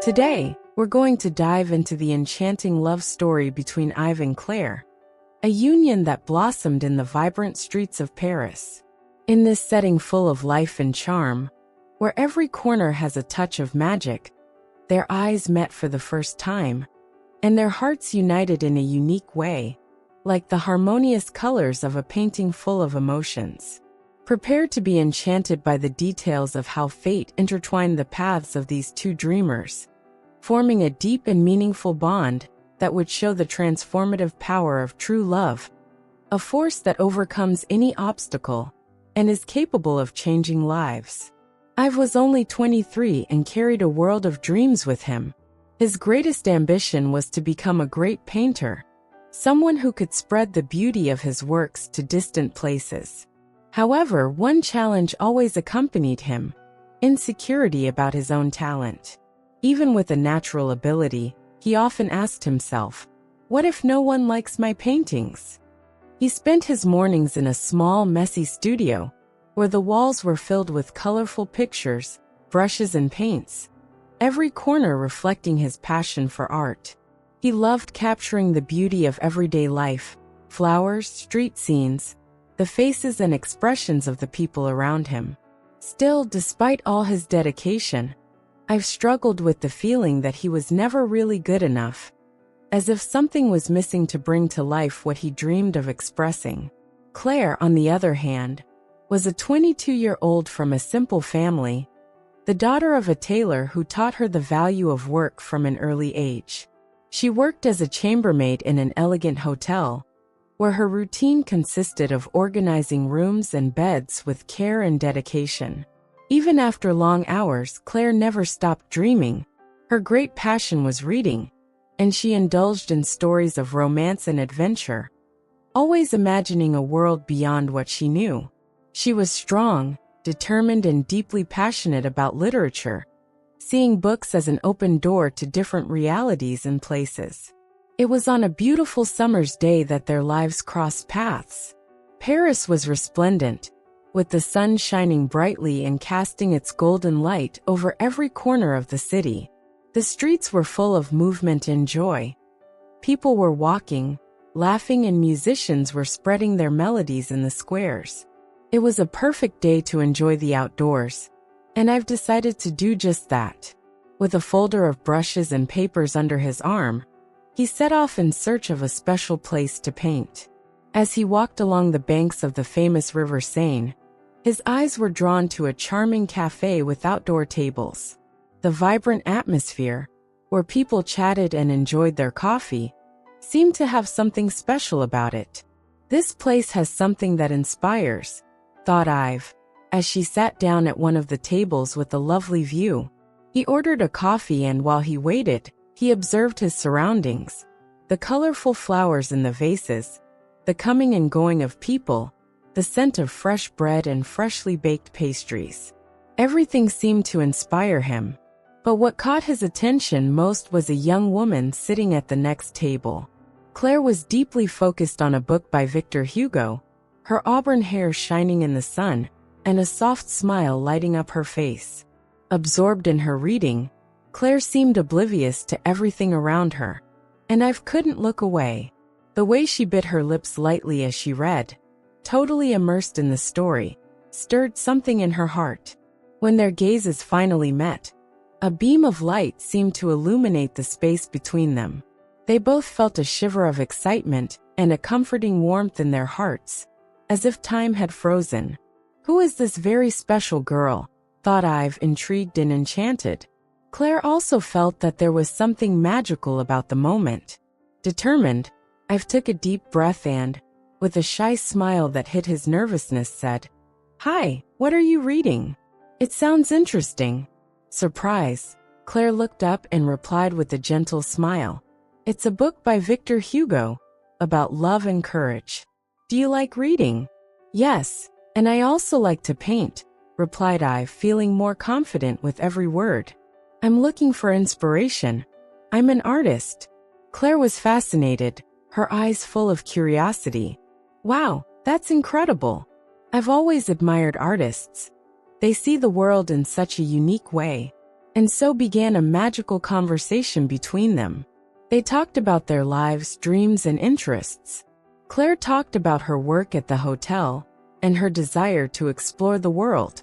Today, we're going to dive into the enchanting love story between Yves and Claire, a union that blossomed in the vibrant streets of Paris. In this setting full of life and charm, where every corner has a touch of magic, their eyes met for the first time, and their hearts united in a unique way, like the harmonious colors of a painting full of emotions. Prepare to be enchanted by the details of how fate intertwined the paths of these two dreamers, forming a deep and meaningful bond that would show the transformative power of true love, a force that overcomes any obstacle and is capable of changing lives. Yves was only 23 and carried a world of dreams with him. His greatest ambition was to become a great painter, someone who could spread the beauty of his works to distant places. However, one challenge always accompanied him: insecurity about his own talent. Even with a natural ability, he often asked himself, "What if no one likes my paintings?" He spent his mornings in a small, messy studio, where the walls were filled with colorful pictures, brushes and paints, every corner reflecting his passion for art. He loved capturing the beauty of everyday life, flowers, street scenes, the faces and expressions of the people around him. Still, despite all his dedication, I've struggled with the feeling that he was never really good enough, as if something was missing to bring to life what he dreamed of expressing. Claire, on the other hand, was a 22-year-old from a simple family, the daughter of a tailor who taught her the value of work from an early age. She worked as a chambermaid in an elegant hotel, where her routine consisted of organizing rooms and beds with care and dedication. Even after long hours, Claire never stopped dreaming. Her great passion was reading, and she indulged in stories of romance and adventure, always imagining a world beyond what she knew. She was strong, determined, and deeply passionate about literature, seeing books as an open door to different realities and places. It was on a beautiful summer's day that their lives crossed paths. Paris was resplendent, with the sun shining brightly and casting its golden light over every corner of the city. The streets were full of movement and joy. People were walking, laughing, and musicians were spreading their melodies in the squares. It was a perfect day to enjoy the outdoors, and I've decided to do just that. With a folder of brushes and papers under his arm, he set off in search of a special place to paint. As he walked along the banks of the famous River Seine, his eyes were drawn to a charming cafe with outdoor tables. The vibrant atmosphere, where people chatted and enjoyed their coffee, seemed to have something special about it. "This place has something that inspires," thought Yves, as she sat down at one of the tables with a lovely view. He ordered a coffee, and while he waited, he observed his surroundings: the colorful flowers in the vases, the coming and going of people, the scent of fresh bread and freshly baked pastries. Everything seemed to inspire him. But what caught his attention most was a young woman sitting at the next table. Claire was deeply focused on a book by Victor Hugo, her auburn hair shining in the sun, and a soft smile lighting up her face. Absorbed in her reading, Claire seemed oblivious to everything around her, and Yves couldn't look away. The way she bit her lips lightly as she read, totally immersed in the story, stirred something in her heart. When their gazes finally met, a beam of light seemed to illuminate the space between them. They both felt a shiver of excitement and a comforting warmth in their hearts, as if time had frozen. "Who is this very special girl?" thought Yves, intrigued and enchanted. Claire also felt that there was something magical about the moment. Determined, Yves took a deep breath and, with a shy smile that hid his nervousness, said, "Hi, what are you reading? It sounds interesting." Surprised, Claire looked up and replied with a gentle smile, "It's a book by Victor Hugo, about love and courage. Do you like reading?" "Yes, and I also like to paint," replied Yves, feeling more confident with every word. "I'm looking for inspiration. I'm an artist." Claire was fascinated, her eyes full of curiosity. "Wow, that's incredible. I've always admired artists. They see the world in such a unique way. And so began a magical conversation between them. They talked about their lives, dreams, and interests. Claire talked about her work at the hotel and her desire to explore the world,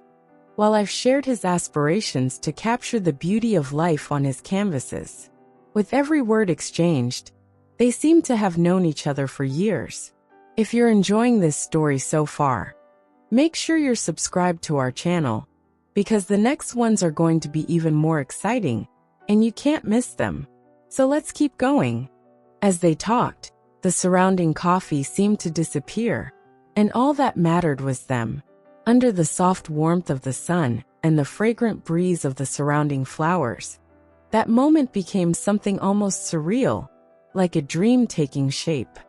while Ive shared his aspirations to capture the beauty of life on his canvases. With every word exchanged, they seemed to have known each other for years. If you're enjoying this story so far, make sure you're subscribed to our channel, because the next ones are going to be even more exciting, and you can't miss them. So let's keep going. As they talked, the surrounding coffee seemed to disappear, and all that mattered was them. Under the soft warmth of the sun and the fragrant breeze of the surrounding flowers, that moment became something almost surreal, like a dream taking shape.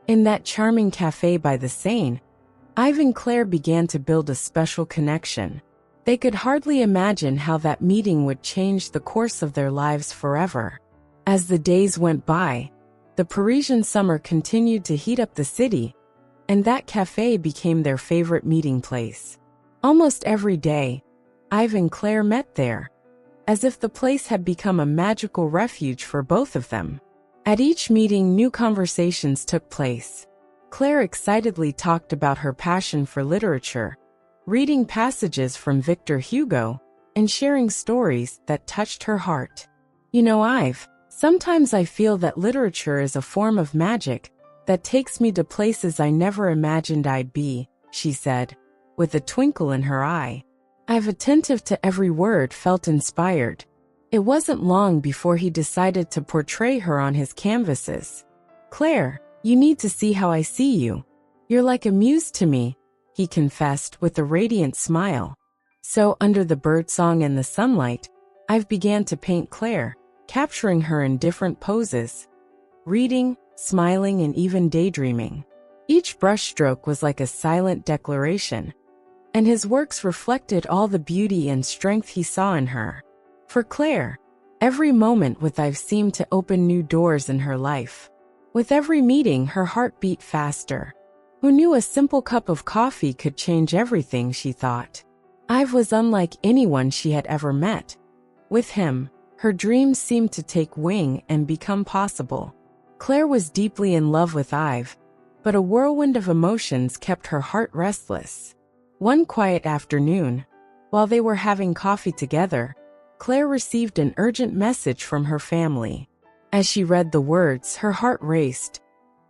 In that charming cafe by the Seine, Ive and Claire began to build a special connection. They could hardly imagine how that meeting would change the course of their lives forever. As the days went by, the Parisian summer continued to heat up the city, and that cafe became their favorite meeting place. Almost every day, Ive and Claire met there, as if the place had become a magical refuge for both of them. At each meeting, new conversations took place. Claire excitedly talked about her passion for literature, reading passages from Victor Hugo, and sharing stories that touched her heart. You know, Ive, sometimes I feel that literature is a form of magic that takes me to places I never imagined I'd be, she said, with a twinkle in her eye. Ive, attentive to every word, felt inspired. It wasn't long before he decided to portray her on his canvases. Claire, you need to see how I see you. You're like a muse to me, he confessed with a radiant smile. So, under the birdsong and the sunlight, Ive began to paint Claire, capturing her in different poses, reading, smiling, and even daydreaming. Each brushstroke was like a silent declaration, and his works reflected all the beauty and strength he saw in her. For Claire, every moment with Ive seemed to open new doors in her life. With every meeting, her heart beat faster. Who knew a simple cup of coffee could change everything, she thought. Ive was unlike anyone she had ever met. With him, her dreams seemed to take wing and become possible. Claire was deeply in love with Ive, but a whirlwind of emotions kept her heart restless. One quiet afternoon, while they were having coffee together, Claire received an urgent message from her family. As she read the words, her heart raced.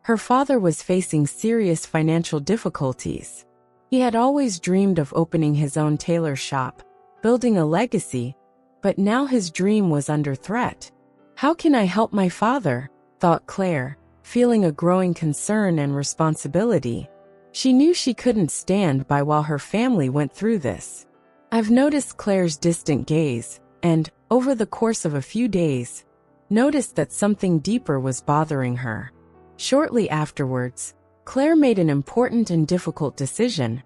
Her father was facing serious financial difficulties. He had always dreamed of opening his own tailor shop, building a legacy, but now his dream was under threat. How can I help my father? Thought Claire, feeling a growing concern and responsibility. She knew she couldn't stand by while her family went through this. I've noticed Claire's distant gaze, and, over the course of a few days, noticed that something deeper was bothering her. Shortly afterwards, Claire made an important and difficult decision.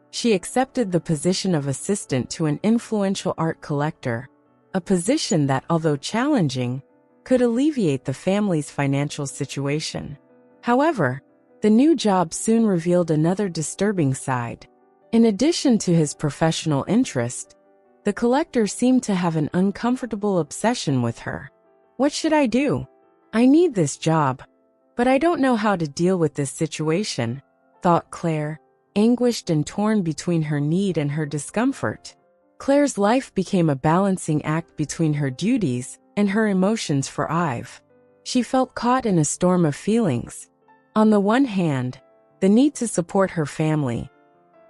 She accepted the position of assistant to an influential art collector, a position that, although challenging, could alleviate the family's financial situation. However, the new job soon revealed another disturbing side. In addition to his professional interest, the collector seemed to have an uncomfortable obsession with her. What should I do? I need this job, but I don't know how to deal with this situation, thought Claire, anguished and torn between her need and her discomfort. Claire's life became a balancing act between her duties and her emotions for Ive. She felt caught in a storm of feelings. On the one hand, the need to support her family.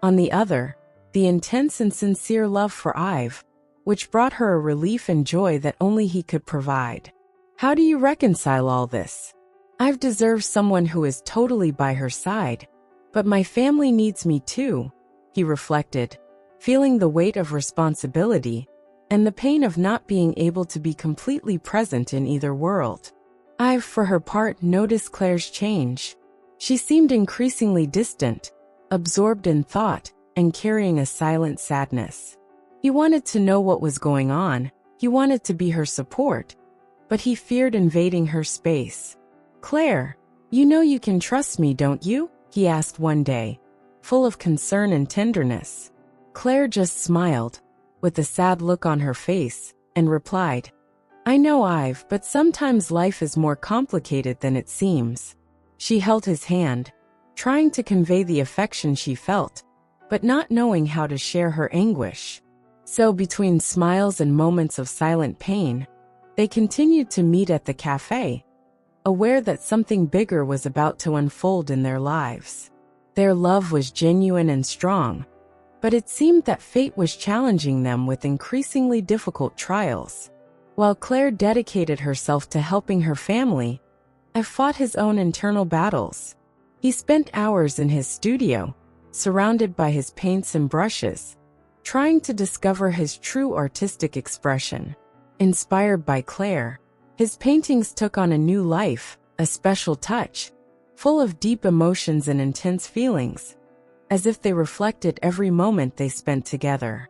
On the other, the intense and sincere love for Ive, which brought her a relief and joy that only he could provide. How do you reconcile all this? Ive deserves someone who is totally by her side, but my family needs me too, he reflected, feeling the weight of responsibility and the pain of not being able to be completely present in either world. Ive, for her part, noticed Claire's change. She seemed increasingly distant, absorbed in thought, and carrying a silent sadness. He wanted to know what was going on, he wanted to be her support, but he feared invading her space. Claire, you know you can trust me, don't you? He asked one day, full of concern and tenderness. Claire just smiled, with a sad look on her face, and replied, "I know, Ive, but sometimes life is more complicated than it seems." She held his hand, trying to convey the affection she felt, but not knowing how to share her anguish. So between smiles and moments of silent pain, they continued to meet at the cafe, aware that something bigger was about to unfold in their lives. Their love was genuine and strong, but it seemed that fate was challenging them with increasingly difficult trials. While Claire dedicated herself to helping her family, Ive fought his own internal battles. He spent hours in his studio, surrounded by his paints and brushes, trying to discover his true artistic expression. Inspired by Claire, his paintings took on a new life, a special touch, full of deep emotions and intense feelings, as if they reflected every moment they spent together.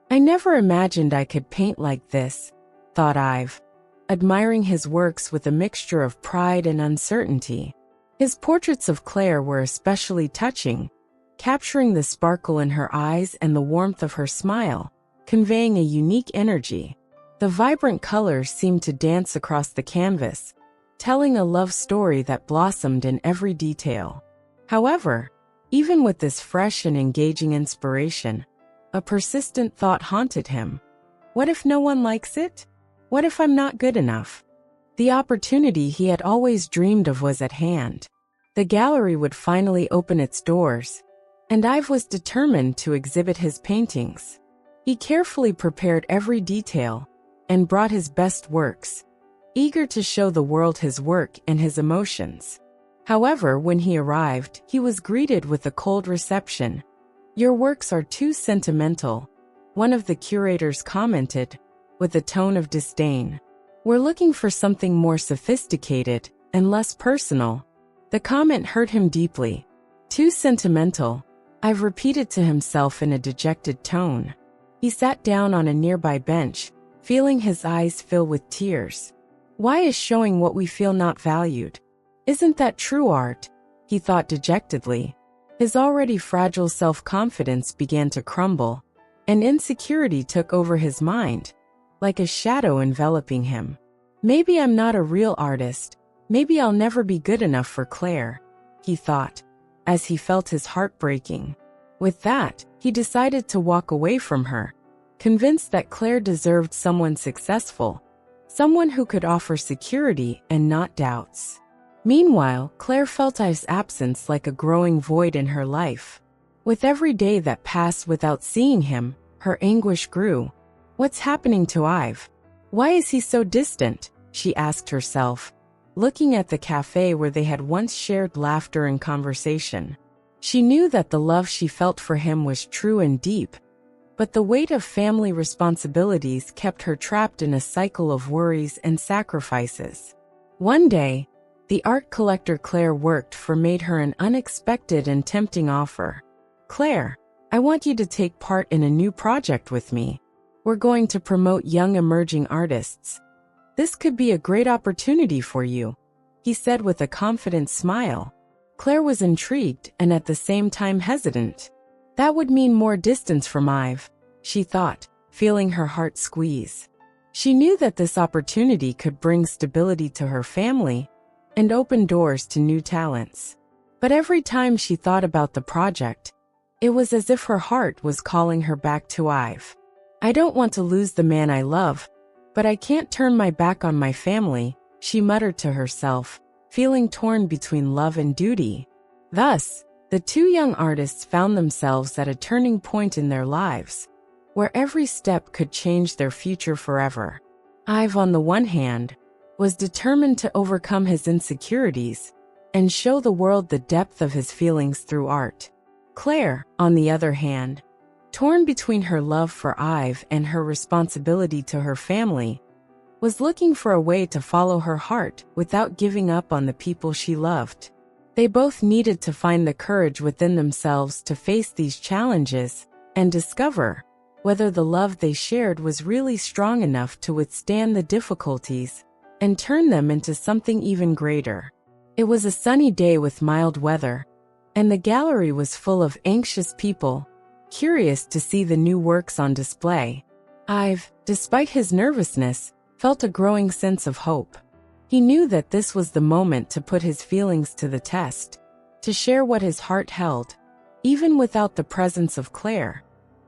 "I never imagined I could paint like this," thought Ive, admiring his works with a mixture of pride and uncertainty. His portraits of Claire were especially touching, capturing the sparkle in her eyes and the warmth of her smile, conveying a unique energy. The vibrant colors seemed to dance across the canvas, telling a love story that blossomed in every detail. However, even with this fresh and engaging inspiration, a persistent thought haunted him. What if no one likes it? What if I'm not good enough? The opportunity he had always dreamed of was at hand. The gallery would finally open its doors, and Ive was determined to exhibit his paintings. He carefully prepared every detail and brought his best works, eager to show the world his work and his emotions. However, when he arrived, he was greeted with a cold reception. "Your works are too sentimental," one of the curators commented, with a tone of disdain. "We're looking for something more sophisticated and less personal." The comment hurt him deeply. "Too sentimental," Ive repeated to himself in a dejected tone. He sat down on a nearby bench, feeling his eyes fill with tears. "Why is showing what we feel not valued? Isn't that true art?" he thought dejectedly. His already fragile self-confidence began to crumble, and insecurity took over his mind, like a shadow enveloping him. "Maybe I'm not a real artist. Maybe I'll never be good enough for Claire," he thought, as he felt his heart breaking. With that, he decided to walk away from her, convinced that Claire deserved someone successful, someone who could offer security and not doubts. Meanwhile, Claire felt Ive's absence like a growing void in her life. With every day that passed without seeing him, her anguish grew. "What's happening to Ive? Why is he so distant?" she asked herself, looking at the cafe where they had once shared laughter and conversation. She knew that the love she felt for him was true and deep, but the weight of family responsibilities kept her trapped in a cycle of worries and sacrifices. One day, the art collector Claire worked for made her an unexpected and tempting offer. "Claire, I want you to take part in a new project with me. We're going to promote young emerging artists. This could be a great opportunity for you," he said with a confident smile. Claire was intrigued and at the same time hesitant. That would mean more distance from Ive, she thought, feeling her heart squeeze. She knew that this opportunity could bring stability to her family and open doors to new talents. But every time she thought about the project, it was as if her heart was calling her back to Ive. "I don't want to lose the man I love, but I can't turn my back on my family," she muttered to herself, feeling torn between love and duty. Thus, the two young artists found themselves at a turning point in their lives, where every step could change their future forever. Ive, on the one hand, was determined to overcome his insecurities and show the world the depth of his feelings through art. Claire, on the other hand, torn between her love for Ive and her responsibility to her family, was looking for a way to follow her heart without giving up on the people she loved. They both needed to find the courage within themselves to face these challenges and discover whether the love they shared was really strong enough to withstand the difficulties and turn them into something even greater. It was a sunny day with mild weather, and the gallery was full of anxious people, curious to see the new works on display. Ive, despite his nervousness, felt a growing sense of hope. He knew that this was the moment to put his feelings to the test, to share what his heart held, even without the presence of Claire,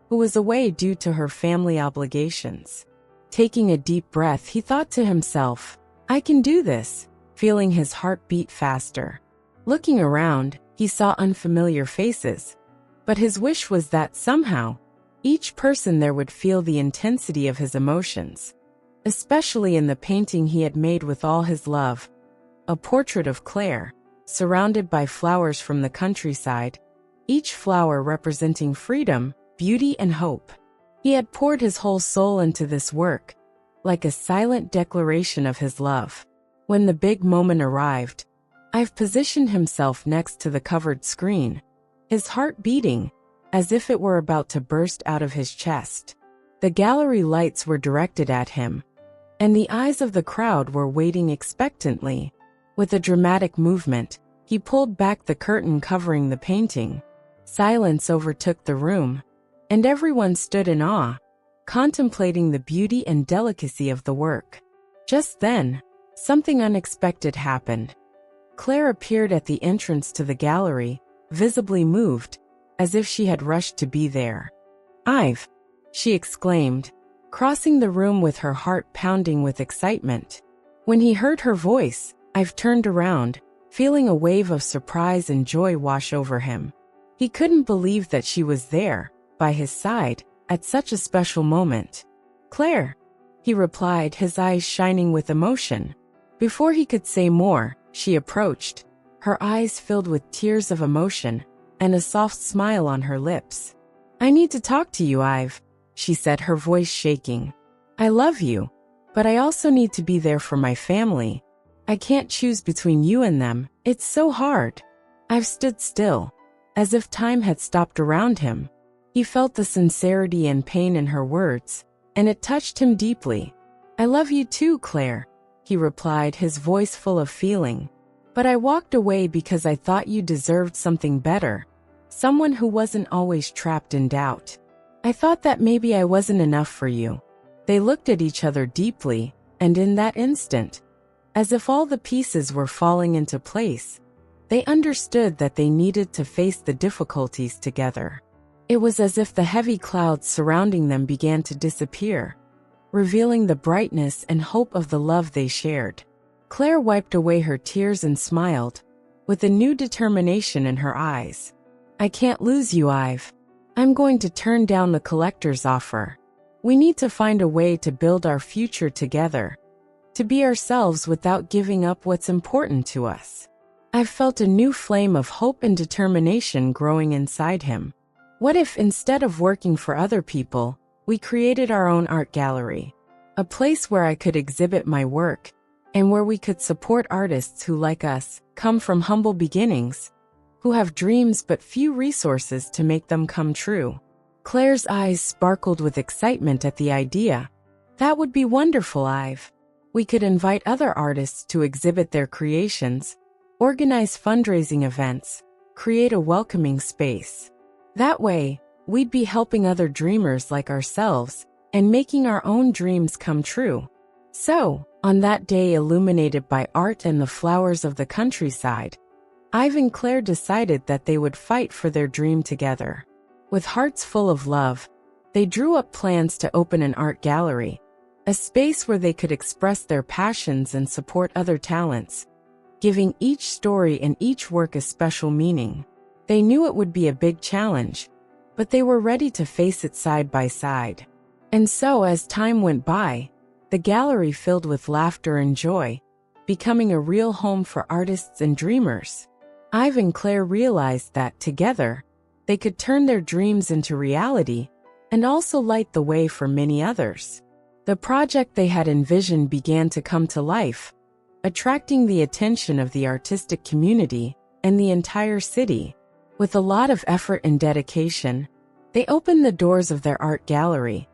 who was away due to her family obligations. Taking a deep breath, he thought to himself, "I can do this," feeling his heart beat faster. Looking around, he saw unfamiliar faces, but his wish was that somehow, each person there would feel the intensity of his emotions, especially in the painting he had made with all his love, a portrait of Claire, surrounded by flowers from the countryside, each flower representing freedom, beauty, and hope. He had poured his whole soul into this work, like a silent declaration of his love. When the big moment arrived, Ive positioned himself next to the covered screen, his heart beating, as if it were about to burst out of his chest. The gallery lights were directed at him, and the eyes of the crowd were waiting expectantly. With a dramatic movement, he pulled back the curtain covering the painting. Silence overtook the room, and everyone stood in awe, contemplating the beauty and delicacy of the work. Just then, something unexpected happened. Claire appeared at the entrance to the gallery, visibly moved, as if she had rushed to be there. "Ive!" she exclaimed, crossing the room with her heart pounding with excitement. When he heard her voice, Ive turned around, feeling a wave of surprise and joy wash over him. He couldn't believe that she was there, by his side, at such a special moment. "Claire," he replied, his eyes shining with emotion. Before he could say more, she approached, her eyes filled with tears of emotion, and a soft smile on her lips. "I need to talk to you, Ive," she said, her voice shaking. "I love you, but I also need to be there for my family. I can't choose between you and them, it's so hard." Ive stood still, as if time had stopped around him. He felt the sincerity and pain in her words, and it touched him deeply. "I love you too, Claire," he replied, his voice full of feeling. "But I walked away because I thought you deserved something better. Someone who wasn't always trapped in doubt. I thought that maybe I wasn't enough for you." They looked at each other deeply, and in that instant, as if all the pieces were falling into place, they understood that they needed to face the difficulties together. It was as if the heavy clouds surrounding them began to disappear, revealing the brightness and hope of the love they shared. Claire wiped away her tears and smiled, with a new determination in her eyes. "I can't lose you, Ive. I'm going to turn down the collector's offer. We need to find a way to build our future together, to be ourselves without giving up what's important to us." I've felt a new flame of hope and determination growing inside him. What if, instead of working for other people, we created our own art gallery? A place where I could exhibit my work, and where we could support artists who, like us, come from humble beginnings, who have dreams but few resources to make them come true. Claire's eyes sparkled with excitement at the idea. "That would be wonderful, Ive. We could invite other artists to exhibit their creations, organize fundraising events, create a welcoming space. That way, we'd be helping other dreamers like ourselves and making our own dreams come true." So, on that day illuminated by art and the flowers of the countryside, Ive and Claire decided that they would fight for their dream together. With hearts full of love, they drew up plans to open an art gallery, a space where they could express their passions and support other talents, giving each story and each work a special meaning. They knew it would be a big challenge, but they were ready to face it side by side. And so, as time went by, the gallery filled with laughter and joy, becoming a real home for artists and dreamers. Ive and Claire realized that, together, they could turn their dreams into reality and also light the way for many others. The project they had envisioned began to come to life, attracting the attention of the artistic community and the entire city. With a lot of effort and dedication, they opened the doors of their art gallery,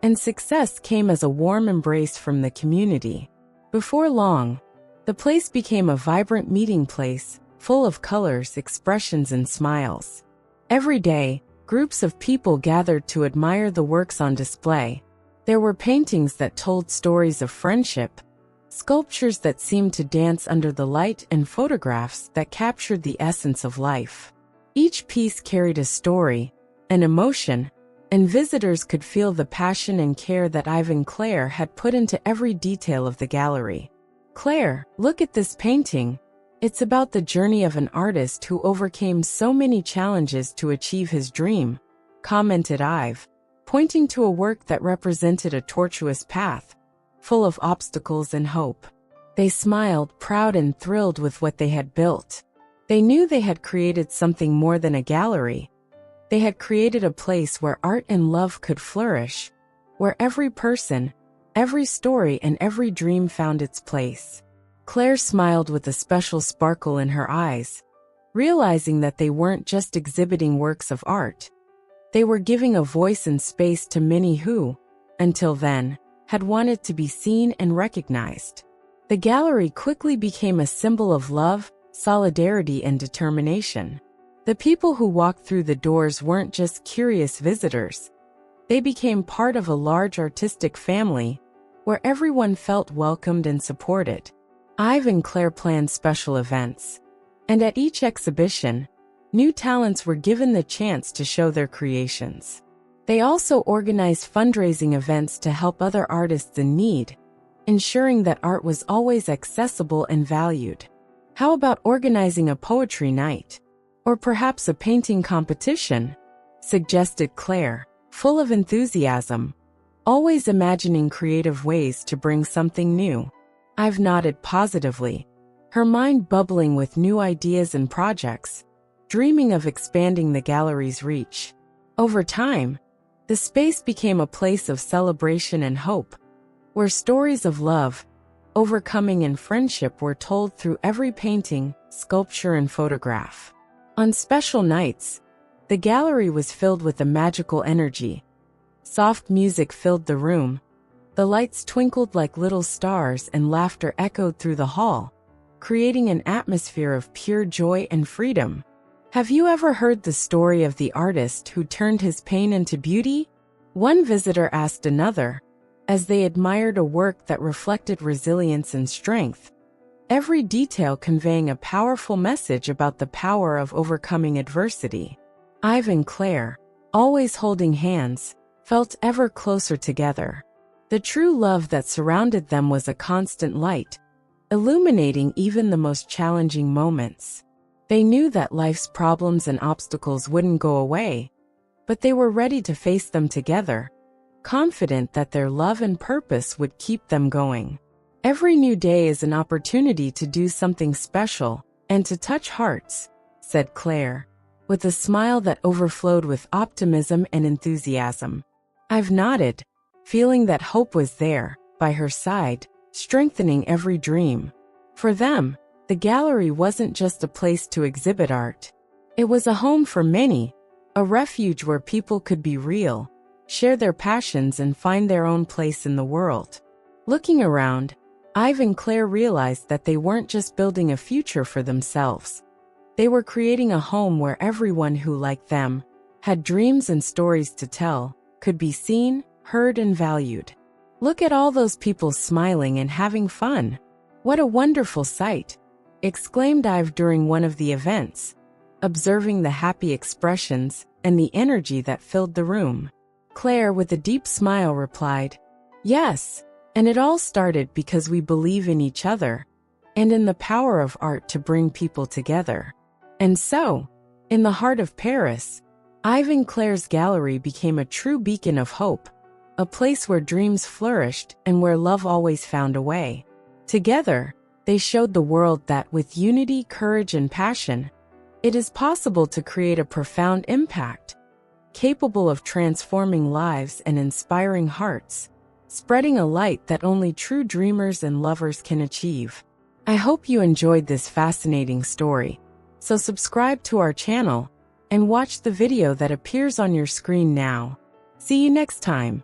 and success came as a warm embrace from the community. Before long, the place became a vibrant meeting place, full of colors, expressions, and smiles. Every day, groups of people gathered to admire the works on display, There were paintings that told stories of friendship, sculptures that seemed to dance under the light, and photographs that captured the essence of life. Each piece carried a story, an emotion, and visitors could feel the passion and care that Ivan Clare had put into every detail of the gallery. "Claire, look at this painting. It's about the journey of an artist who overcame so many challenges to achieve his dream," commented Ive, pointing to a work that represented a tortuous path, full of obstacles and hope. They smiled, proud and thrilled with what they had built. They knew they had created something more than a gallery. They had created a place where art and love could flourish, where every person, every story, and every dream found its place. Claire smiled with a special sparkle in her eyes, realizing that they weren't just exhibiting works of art. They were giving a voice and space to many who, until then, had wanted to be seen and recognized. The gallery quickly became a symbol of love, solidarity, and determination. The people who walked through the doors weren't just curious visitors. They became part of a large artistic family, where everyone felt welcomed and supported. Ive and Claire planned special events, and at each exhibition, new talents were given the chance to show their creations. They also organized fundraising events to help other artists in need, ensuring that art was always accessible and valued. "How about organizing a poetry night? Or perhaps a painting competition?" suggested Claire, full of enthusiasm, always imagining creative ways to bring something new. Ive nodded positively, her mind bubbling with new ideas and projects, dreaming of expanding the gallery's reach. Over time, the space became a place of celebration and hope, where stories of love, overcoming, and friendship were told through every painting, sculpture, and photograph. On special nights, the gallery was filled with a magical energy. Soft music filled the room, the lights twinkled like little stars, and laughter echoed through the hall, creating an atmosphere of pure joy and freedom. "Have you ever heard the story of the artist who turned his pain into beauty?" one visitor asked another, as they admired a work that reflected resilience and strength, every detail conveying a powerful message about the power of overcoming adversity. Ive and Claire, always holding hands, felt ever closer together. The true love that surrounded them was a constant light, illuminating even the most challenging moments. They knew that life's problems and obstacles wouldn't go away, but they were ready to face them together, confident that their love and purpose would keep them going. "Every new day is an opportunity to do something special and to touch hearts," said Claire, with a smile that overflowed with optimism and enthusiasm. Ive nodded, feeling that hope was there, by her side, strengthening every dream. For them, the gallery wasn't just a place to exhibit art. It was a home for many, a refuge where people could be real, share their passions, and find their own place in the world. Looking around, Ive and Claire realized that they weren't just building a future for themselves. They were creating a home where everyone who, like them, had dreams and stories to tell, could be seen, heard, and valued. "Look at all those people smiling and having fun. What a wonderful sight," exclaimed Ive during one of the events, observing the happy expressions and the energy that filled the room. Claire, with a deep smile, replied, "Yes, and it all started because we believe in each other and in the power of art to bring people together." And so, in the heart of Paris, Ive and Claire's gallery became a true beacon of hope, a place where dreams flourished and where love always found a way. Together, they showed the world that with unity, courage, and passion, it is possible to create a profound impact, capable of transforming lives and inspiring hearts, spreading a light that only true dreamers and lovers can achieve. I hope you enjoyed this fascinating story, so subscribe to our channel and watch the video that appears on your screen now. See you next time.